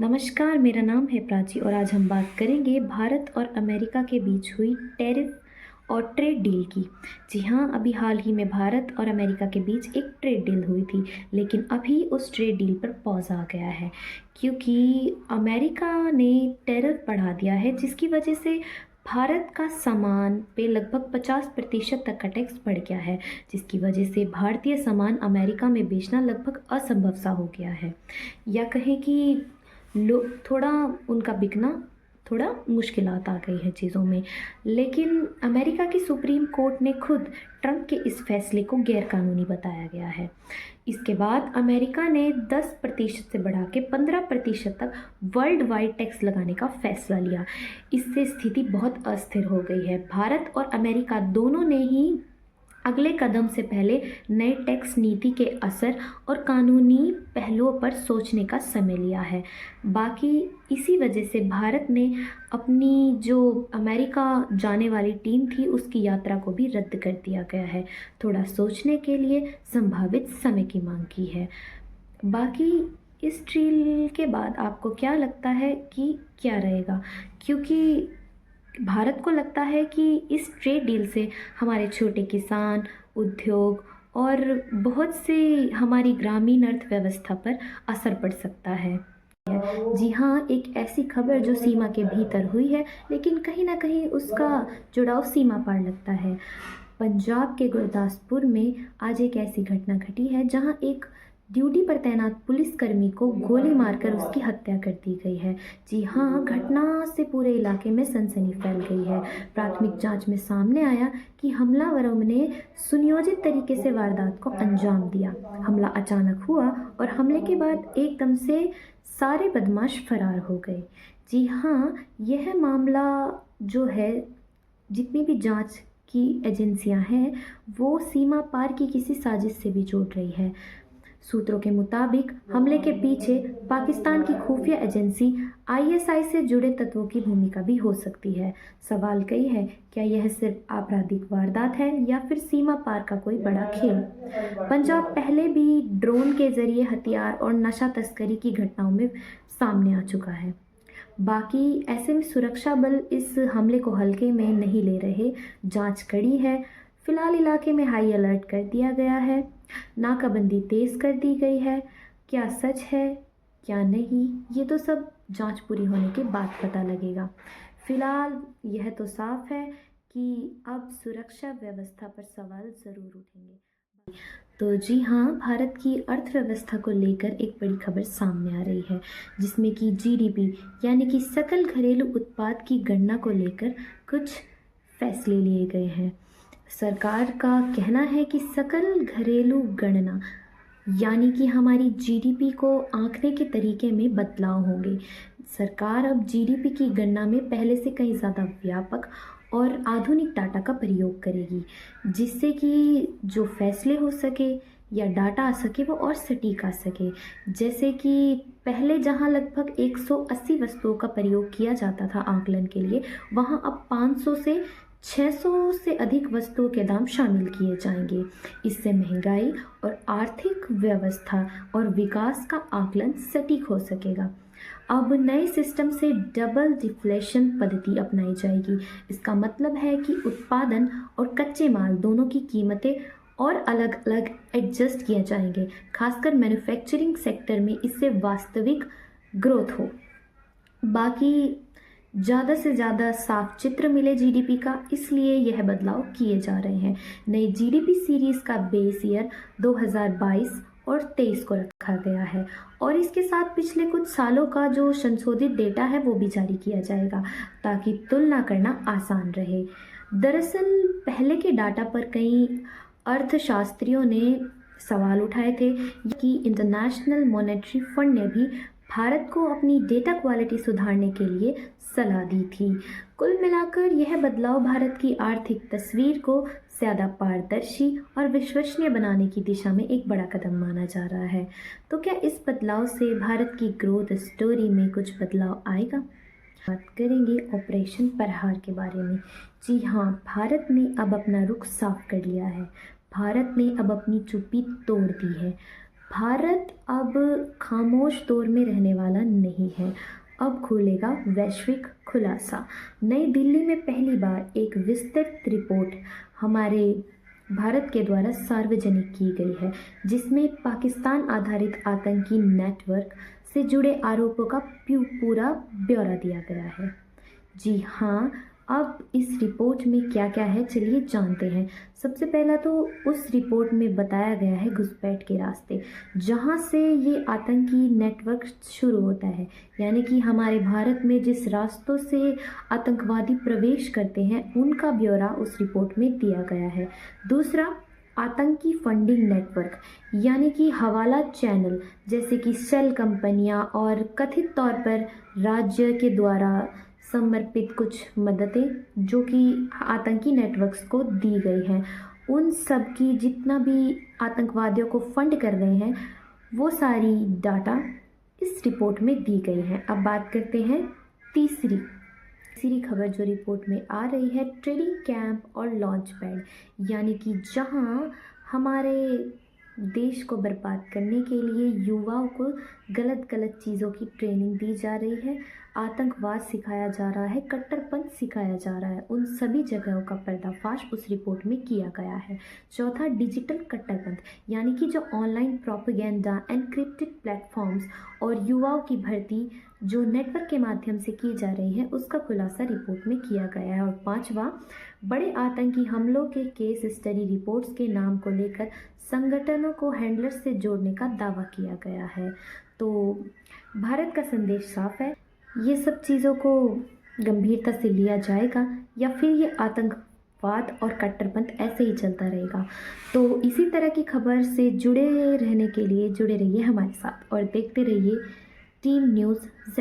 नमस्कार, मेरा नाम है प्राची और आज हम बात करेंगे भारत और अमेरिका के बीच हुई टैरिफ और ट्रेड डील की। जी हाँ, अभी हाल ही में भारत और अमेरिका के बीच एक ट्रेड डील हुई थी, लेकिन अभी उस ट्रेड डील पर पॉज आ गया है क्योंकि अमेरिका ने टैरिफ बढ़ा दिया है, जिसकी वजह से भारत का सामान पे लगभग 50% तक का टैक्स बढ़ गया है, जिसकी वजह से भारतीय सामान अमेरिका में बेचना लगभग असंभव सा हो गया है, या कहें कि लो थोड़ा उनका बिकना थोड़ा मुश्किलात आ गई है चीज़ों में। लेकिन अमेरिका की सुप्रीम कोर्ट ने खुद ट्रंप के इस फैसले को गैरकानूनी बताया गया है। इसके बाद अमेरिका ने 10% से बढ़ा के 15% तक वर्ल्ड वाइड टैक्स लगाने का फैसला लिया। इससे स्थिति बहुत अस्थिर हो गई है। भारत और अमेरिका दोनों ने ही अगले कदम से पहले नए टैक्स नीति के असर और कानूनी पहलुओं पर सोचने का समय लिया है। बाकी इसी वजह से भारत ने अपनी जो अमेरिका जाने वाली टीम थी उसकी यात्रा को भी रद्द कर दिया गया है। थोड़ा सोचने के लिए संभावित समय की मांग की है। बाकी इस डील के बाद आपको क्या लगता है कि क्या रहेगा? क्योंकि भारत को लगता है कि इस ट्रेड डील से हमारे छोटे किसान, उद्योग और बहुत से हमारी ग्रामीण अर्थव्यवस्था पर असर पड़ सकता है। जी हाँ, एक ऐसी खबर जो सीमा के भीतर हुई है, लेकिन कहीं ना कहीं उसका जुड़ाव सीमा पार लगता है। पंजाब के गुरदासपुर में आज एक ऐसी घटना घटी है जहां एक ड्यूटी पर तैनात पुलिसकर्मी को गोली मारकर उसकी हत्या कर दी गई है। जी हाँ, घटना से पूरे इलाके में सनसनी फैल गई है। प्राथमिक जांच में सामने आया कि हमलावरों ने सुनियोजित तरीके से वारदात को अंजाम दिया। हमला अचानक हुआ और हमले के बाद एकदम से सारे बदमाश फरार हो गए। जी हाँ, यह मामला जो है, जितनी भी जांच की एजेंसियां हैं वो सीमा पार की किसी साजिश से भी जोड़ रही है। सूत्रों के मुताबिक हमले के पीछे पाकिस्तान की खुफिया एजेंसी आईएसआई से जुड़े तत्वों की भूमिका भी हो सकती है। सवाल कई है, क्या यह सिर्फ आपराधिक वारदात है या फिर सीमा पार का कोई बड़ा खेल? पंजाब पहले भी ड्रोन के जरिए हथियार और नशा तस्करी की घटनाओं में सामने आ चुका है। बाकी ऐसे में सुरक्षा बल इस हमले को हल्के में नहीं ले रहे। जांच कड़ी है। फिलहाल इलाके में हाई अलर्ट कर दिया गया है। नाकाबंदी तेज कर दी गई है। क्या सच है क्या नहीं, ये तो सब जांच पूरी होने के बाद पता लगेगा। फिलहाल यह तो साफ है कि अब सुरक्षा व्यवस्था पर सवाल ज़रूर उठेंगे। तो जी हाँ, भारत की अर्थव्यवस्था को लेकर एक बड़ी खबर सामने आ रही है, जिसमें कि जीडीपी यानी कि सकल घरेलू उत्पाद की गणना को लेकर कुछ फैसले लिए गए हैं। सरकार का कहना है कि सकल घरेलू गणना यानी कि हमारी जीडीपी को आंकने के तरीके में बदलाव होंगे। सरकार अब जीडीपी की गणना में पहले से कहीं ज़्यादा व्यापक और आधुनिक डाटा का प्रयोग करेगी, जिससे कि जो फैसले हो सके या डाटा आ सके वो और सटीक आ सके। जैसे कि पहले जहां लगभग 180 वस्तुओं का प्रयोग किया जाता था आकलन के लिए, वहां अब 500 से 600 से अधिक वस्तुओं के दाम शामिल किए जाएंगे। इससे महंगाई और आर्थिक व्यवस्था और विकास का आकलन सटीक हो सकेगा। अब नए सिस्टम से डबल डिफ्लेशन पद्धति अपनाई जाएगी। इसका मतलब है कि उत्पादन और कच्चे माल दोनों की कीमतें और अलग अलग एडजस्ट किए जाएंगे। खासकर मैन्युफैक्चरिंग सेक्टर में इससे वास्तविक ग्रोथ हो। बाकी ज़्यादा से ज़्यादा साफ चित्र मिले जीडीपी का, इसलिए यह बदलाव किए जा रहे हैं। नई जीडीपी सीरीज़ का बेस ईयर 2022 और 23 को रखा गया है और इसके साथ पिछले कुछ सालों का जो संशोधित डेटा है वो भी जारी किया जाएगा, ताकि तुलना करना आसान रहे। दरअसल पहले के डाटा पर कई अर्थशास्त्रियों ने सवाल उठाए थे कि इंटरनेशनल मॉनेटरी फंड ने भी भारत को अपनी डेटा क्वालिटी सुधारने के लिए सलाह दी थी। कुल मिलाकर यह बदलाव भारत की आर्थिक तस्वीर को ज़्यादा पारदर्शी और विश्वसनीय बनाने की दिशा में एक बड़ा कदम माना जा रहा है। तो क्या इस बदलाव से भारत की ग्रोथ स्टोरी में कुछ बदलाव आएगा? बात करेंगे ऑपरेशन प्रहार के बारे में। जी हाँ, भारत ने अब अपना रुख साफ कर लिया है। भारत ने अब अपनी चुप्पी तोड़ दी है। भारत अब खामोश दौर में रहने वाला नहीं है, अब खुलेगा वैश्विक खुलासा। नई दिल्ली में पहली बार एक विस्तृत रिपोर्ट हमारे भारत के द्वारा सार्वजनिक की गई है, जिसमें पाकिस्तान आधारित आतंकी नेटवर्क से जुड़े आरोपों का पूरा ब्यौरा दिया गया है। जी हाँ, अब इस रिपोर्ट में क्या क्या है चलिए जानते हैं। सबसे पहला तो उस रिपोर्ट में बताया गया है घुसपैठ के रास्ते, जहाँ से ये आतंकी नेटवर्क शुरू होता है, यानी कि हमारे भारत में जिस रास्तों से आतंकवादी प्रवेश करते हैं उनका ब्यौरा उस रिपोर्ट में दिया गया है। दूसरा, आतंकी फंडिंग नेटवर्क यानी कि हवाला चैनल जैसे कि सेल कंपनियां और कथित तौर पर राज्य के द्वारा समर्पित कुछ मददें जो कि आतंकी नेटवर्क्स को दी गई हैं, उन सब की जितना भी आतंकवादियों को फंड कर रहे हैं वो सारी डाटा इस रिपोर्ट में दी गई हैं। अब बात करते हैं तीसरी खबर जो रिपोर्ट में आ रही है, ट्रेनिंग कैंप और लॉन्च पैड, यानी कि जहां हमारे देश को बर्बाद करने के लिए युवाओं को गलत चीज़ों की ट्रेनिंग दी जा रही है, आतंकवाद सिखाया जा रहा है, कट्टरपंथ सिखाया जा रहा है, उन सभी जगहों का पर्दाफाश उस रिपोर्ट में किया गया है। चौथा, डिजिटल कट्टरपंथ यानी कि जो ऑनलाइन प्रोपेगेंडा, एनक्रिप्टेड प्लेटफॉर्म्स और युवाओं की भर्ती जो नेटवर्क के माध्यम से की जा रही है उसका खुलासा रिपोर्ट में किया गया है। और पांचवा, बड़े आतंकी हमलों के केस स्टडी रिपोर्ट्स के नाम को लेकर संगठनों को हैंडलर्स से जोड़ने का दावा किया गया है। तो भारत का संदेश साफ है, ये सब चीज़ों को गंभीरता से लिया जाएगा या फिर ये आतंकवाद और कट्टरपंथ ऐसे ही चलता रहेगा। तो इसी तरह की खबर से जुड़े रहने के लिए जुड़े रहिए हमारे साथ और देखते रहिए टीम न्यूज़ Z+।